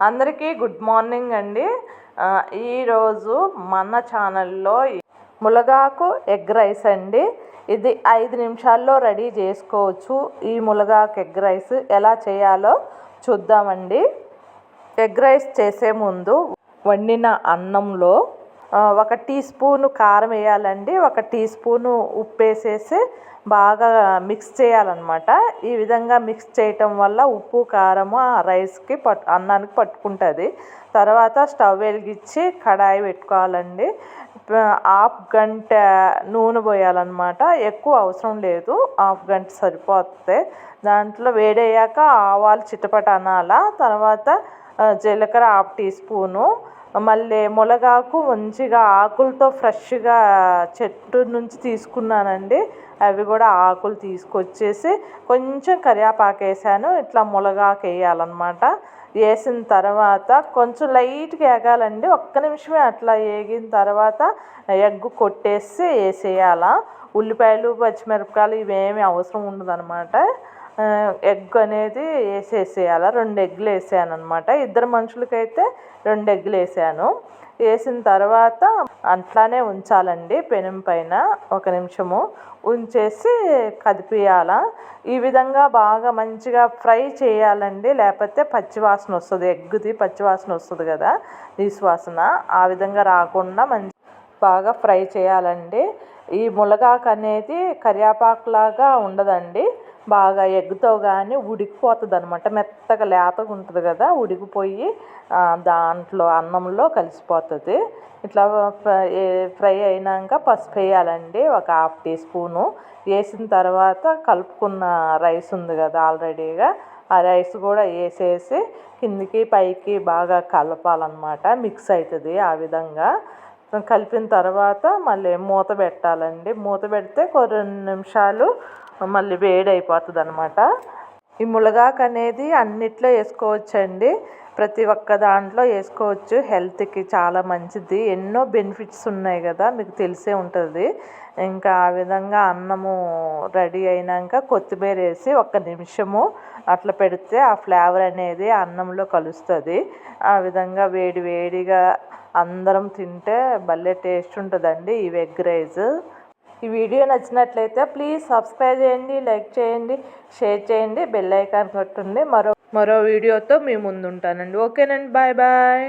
అందరికీ good morning అండి. ఈరోజు మన ఛానల్లో ములగాకు ఎగ్ రైస్ అండి. ఇది 5 నిమిషాల్లో రెడీ చేసుకోవచ్చు. ఈ ములగాకు ఎగ్ రైస్ ఎలా చేయాలో చూద్దామండి. ఎగ్ రైస్ చేసే ముందు వండిన అన్నంలో 1 టీ స్పూను కారం వేయాలండి. 1 టీ స్పూను ఉప్పు వేసేసి బాగా మిక్స్ చేయాలన్నమాట. ఈ విధంగా మిక్స్ చేయటం వల్ల ఉప్పు కారము ఆ రైస్కి అన్నానికి పట్టుకుంటుంది. తర్వాత స్టవ్ వెలిగించి కడాయి పెట్టుకోవాలండి. 1/2 గంట నూనె పోయాలన్నమాట. ఎక్కువ అవసరం లేదు, 1/2 గంట సరిపోతుంది. దాంట్లో వేడయ్యాక ఆవాలు చిటపట అనాల. తర్వాత జీలకర్ర 1/2 టీ స్పూను, మళ్ళీ ములగాకు మంచిగా ఆకులతో ఫ్రెష్గా చెట్టు నుంచి తీసుకున్నానండి. అవి కూడా ఆకులు తీసుకొచ్చేసి కొంచెం కరివేపాకు వేసాను. ఇట్లా ములగాకు వేయాలన్నమాట. వేసిన తర్వాత కొంచెం లైట్గా వేగాలండి. 1 నిమిషమే అట్లా వేగిన తర్వాత ఎగ్ కొట్టేసి వేసేయాల. ఉల్లిపాయలు పచ్చిమిరపకాయలు ఇవేమీ అవసరం ఉండదన్నమాట. ఎగ్ అనేది వేసేసేయాలి. 2 ఎగ్గులు వేసాను అనమాట. 2 మనుషులకైతే 2 ఎగ్గులు వేసాను. వేసిన తర్వాత అట్లానే ఉంచాలండి. పెనం పైన 1 నిమిషము ఉంచేసి కదిపియాల. ఈ విధంగా బాగా మంచిగా ఫ్రై చేయాలండి, లేకపోతే పచ్చివాసన వస్తుంది. ఎగ్గుది పచ్చివాసన వస్తుంది కదా, నీసువాసన. ఆ విధంగా రాకుండా బాగా ఫ్రై చేయాలండి. ఈ ములగాకు అనేది కరివేపాకులాగా ఉండదండి. బాగా ఎగ్గుతో కానీ ఉడికిపోతుంది అనమాట. మెత్తగా లేతగా ఉంటుంది కదా, ఉడికిపోయి దాంట్లో అన్నంలో కలిసిపోతుంది. ఇట్లా ఫ్రై అయినాక పసుపు వేయాలండి, 1/2 టీ స్పూను. వేసిన తర్వాత కలుపుకున్న రైస్ ఉంది కదా ఆల్రెడీగా, ఆ రైస్ కూడా వేసేసి కిందికి పైకి బాగా కలపాలన్నమాట. మిక్స్ అవుతుంది. ఆ విధంగా కలిపిన తర్వాత మళ్ళీ మూత పెట్టాలండి. మూత పెడితే 2 నిమిషాలు మళ్ళీ వేడి అయిపోతుంది అనమాట. ఈ ములగాకు అనేది అన్నిట్లో వేసుకోవచ్చండి. ప్రతి ఒక్క దాంట్లో వేసుకోవచ్చు. హెల్త్కి చాలా మంచిది. ఎన్నో బెనిఫిట్స్ ఉన్నాయి కదా, మీకు తెలిసే ఉంటుంది. ఇంకా ఆ విధంగా అన్నము రెడీ అయినాక కొత్తిమీర వేసి 1 నిమిషము అట్లా పెడితే ఆ ఫ్లేవర్ అనేది అన్నంలో కలుస్తుంది. ఆ విధంగా వేడి వేడిగా అందరం తింటే భలే టేస్ట్ ఉంటుందండి ఈ ఎగ్ రైస్. ఈ వీడియో నచ్చినట్లయితే ప్లీజ్ సబ్స్క్రైబ్ చేయండి, లైక్ చేయండి, షేర్ చేయండి, బెల్ ఐకాన్ కొట్టండి. మరో వీడియోతో మీ ముందు ఉంటానండి. ఓకేనండి, బాయ్ బాయ్.